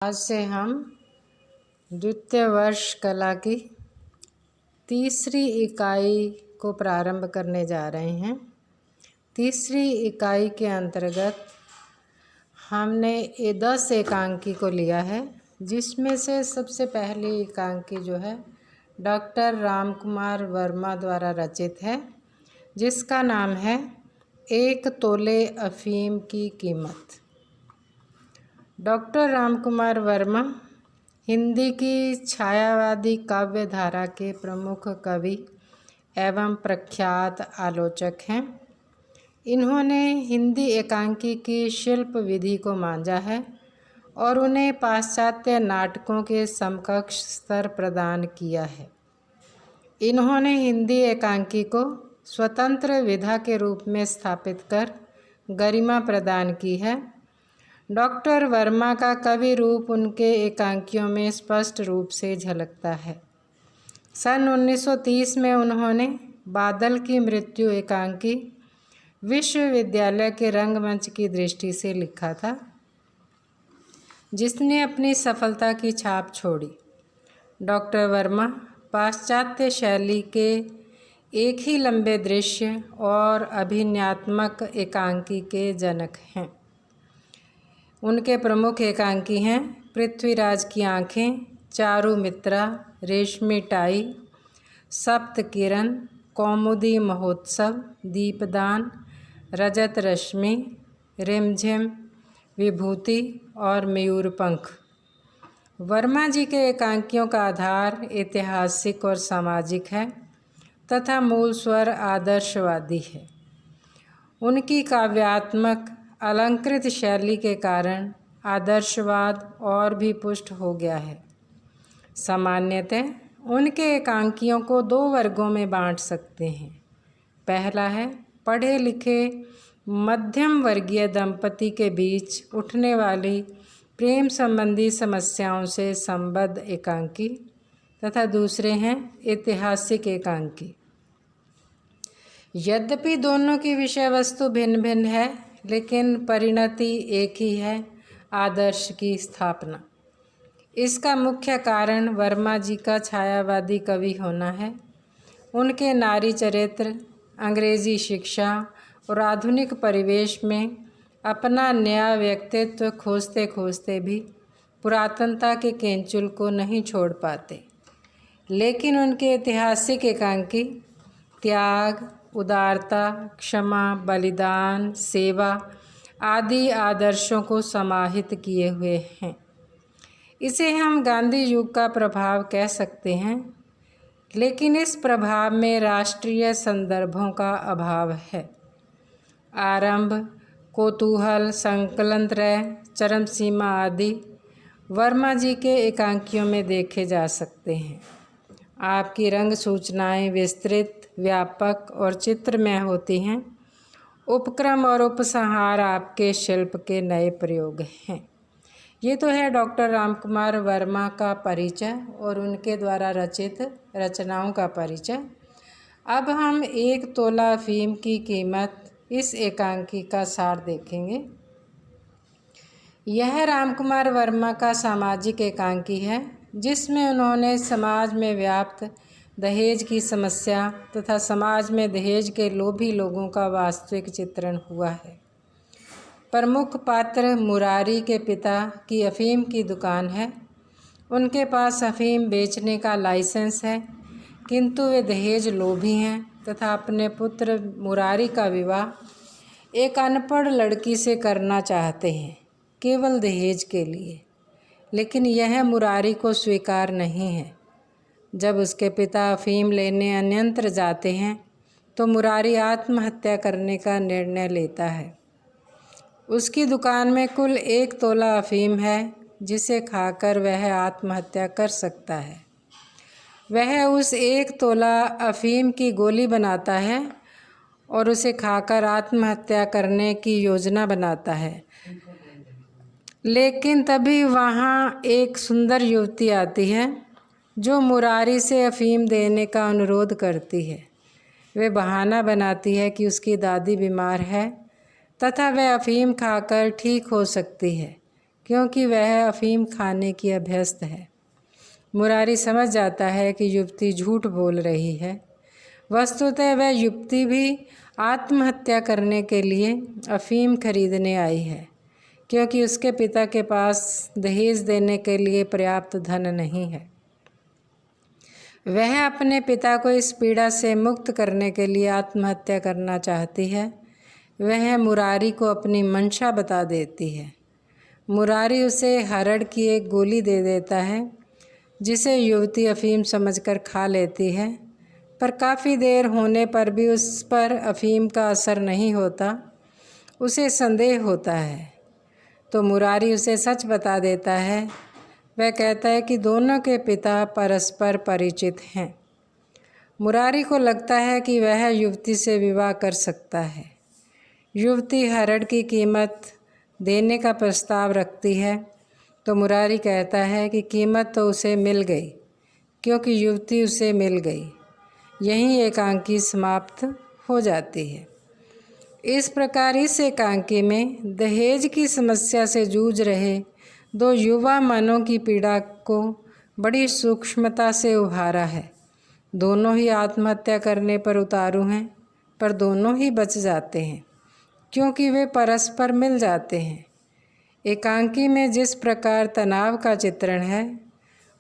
आज से हम द्वितीय वर्ष कला की तीसरी इकाई को प्रारंभ करने जा रहे हैं। तीसरी इकाई के अंतर्गत हमने 10 एकांकी को लिया है, जिसमें से सबसे पहली एकांकी जो है डॉक्टर रामकुमार वर्मा द्वारा रचित है, जिसका नाम है 1 तोले अफीम की कीमत। डॉक्टर रामकुमार वर्मा हिंदी की छायावादी काव्य धारा के प्रमुख कवि एवं प्रख्यात आलोचक हैं। इन्होंने हिंदी एकांकी की शिल्प विधि को मांझा है और उन्हें पाश्चात्य नाटकों के समकक्ष स्तर प्रदान किया है। इन्होंने हिंदी एकांकी को स्वतंत्र विधा के रूप में स्थापित कर गरिमा प्रदान की है। डॉक्टर वर्मा का कवि रूप उनके एकांकियों में स्पष्ट रूप से झलकता है। सन 1930 में उन्होंने बादल की मृत्यु एकांकी विश्वविद्यालय के रंगमंच की दृष्टि से लिखा था, जिसने अपनी सफलता की छाप छोड़ी। डॉक्टर वर्मा पाश्चात्य शैली के एक ही लंबे दृश्य और अभिनयात्मक एकांकी के जनक हैं। उनके प्रमुख एकांकी हैं पृथ्वीराज की आँखें, चारू मित्रा, रेशमी टाई, सप्त किरण, कौमुदी महोत्सव, दीपदान, रजत रश्मि, रिमझिम, विभूति और मयूरपंख। वर्मा जी के एकांकियों का आधार ऐतिहासिक और सामाजिक है तथा मूल स्वर आदर्शवादी है। उनकी काव्यात्मक अलंकृत शैली के कारण आदर्शवाद और भी पुष्ट हो गया है। सामान्यतः उनके एकांकियों को 2 वर्गों में बांट सकते हैं। पहला है पढ़े लिखे मध्यम वर्गीय दंपति के बीच उठने वाली प्रेम संबंधी समस्याओं से संबद्ध एकांकी तथा दूसरे हैं ऐतिहासिक एकांकी। यद्यपि दोनों की विषय वस्तु भिन्न भिन्न है, लेकिन परिणति एक ही है, आदर्श की स्थापना। इसका मुख्य कारण वर्मा जी का छायावादी कवि होना है। उनके नारी चरित्र, अंग्रेजी शिक्षा और आधुनिक परिवेश में अपना नया व्यक्तित्व खोजते खोजते भी पुरातनता के केंचुल को नहीं छोड़ पाते। लेकिन उनके ऐतिहासिक एकांकी त्याग, उदारता, क्षमा, बलिदान, सेवा आदि आदर्शों को समाहित किए हुए हैं। इसे हम गांधी युग का प्रभाव कह सकते हैं, लेकिन इस प्रभाव में राष्ट्रीय संदर्भों का अभाव है। आरंभ, कौतूहल, संकलनत्रय, चरम सीमा आदि वर्मा जी के एकांकियों में देखे जा सकते हैं। आपकी रंग सूचनाएं विस्तृत, व्यापक और चित्रमय होती हैं। उपक्रम और उपसंहार आपके शिल्प के नए प्रयोग हैं। ये तो है डॉक्टर रामकुमार वर्मा का परिचय और उनके द्वारा रचित रचनाओं का परिचय। अब हम 1 तोला अफीम की कीमत इस एकांकी का सार देखेंगे। यह रामकुमार वर्मा का सामाजिक एकांकी है, जिसमें उन्होंने समाज में व्याप्त दहेज की समस्या तथा समाज में दहेज के लोभी लोगों का वास्तविक चित्रण हुआ है। प्रमुख पात्र मुरारी के पिता की अफीम की दुकान है। उनके पास अफीम बेचने का लाइसेंस है, किंतु वे दहेज लोभी हैं तथा अपने पुत्र मुरारी का विवाह एक अनपढ़ लड़की से करना चाहते हैं, केवल दहेज के लिए। लेकिन यह मुरारी को स्वीकार नहीं है। जब उसके पिता अफीम लेने अन्यंत्र जाते हैं तो मुरारी आत्महत्या करने का निर्णय लेता है। उसकी दुकान में कुल 1 तोला अफीम है, जिसे खाकर वह आत्महत्या कर सकता है। वह उस 1 तोला अफीम की गोली बनाता है और उसे खाकर आत्महत्या करने की योजना बनाता है। लेकिन तभी वहाँ एक सुंदर युवती आती है जो मुरारी से अफीम देने का अनुरोध करती है। वे बहाना बनाती है कि उसकी दादी बीमार है तथा वह अफीम खाकर ठीक हो सकती है, क्योंकि वह अफीम खाने की अभ्यस्त है। मुरारी समझ जाता है कि युवती झूठ बोल रही है। वस्तुतः वह युवती भी आत्महत्या करने के लिए अफीम खरीदने आई है, क्योंकि उसके पिता के पास दहेज देने के लिए पर्याप्त धन नहीं है। वह अपने पिता को इस पीड़ा से मुक्त करने के लिए आत्महत्या करना चाहती है। वह मुरारी को अपनी मंशा बता देती है। मुरारी उसे हरड़ की एक गोली दे देता है, जिसे युवती अफीम समझकर खा लेती है, पर काफ़ी देर होने पर भी उस पर अफीम का असर नहीं होता। उसे संदेह होता है, तो मुरारी उसे सच बता देता है। वह कहता है कि दोनों के पिता परस्पर परिचित हैं। मुरारी को लगता है कि वह युवती से विवाह कर सकता है। युवती हरड़ की कीमत देने का प्रस्ताव रखती है, तो मुरारी कहता है कि कीमत तो उसे मिल गई, क्योंकि युवती उसे मिल गई। यहीं एकांकी समाप्त हो जाती है। इस प्रकार इस एकांकी में दहेज की समस्या से जूझ रहे दो युवा मनों की पीड़ा को बड़ी सूक्ष्मता से उभारा है। दोनों ही आत्महत्या करने पर उतारू हैं, पर दोनों ही बच जाते हैं, क्योंकि वे परस्पर मिल जाते हैं। एकांकी में जिस प्रकार तनाव का चित्रण है,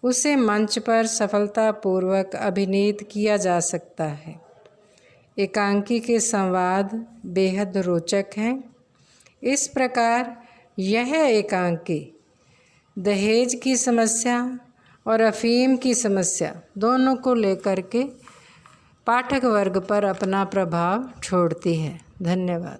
उसे मंच पर सफलतापूर्वक अभिनीत किया जा सकता है। एकांकी के संवाद बेहद रोचक हैं। इस प्रकार यह एकांकी दहेज की समस्या और अफीम की समस्या दोनों को लेकर के पाठक वर्ग पर अपना प्रभाव छोड़ती है। धन्यवाद।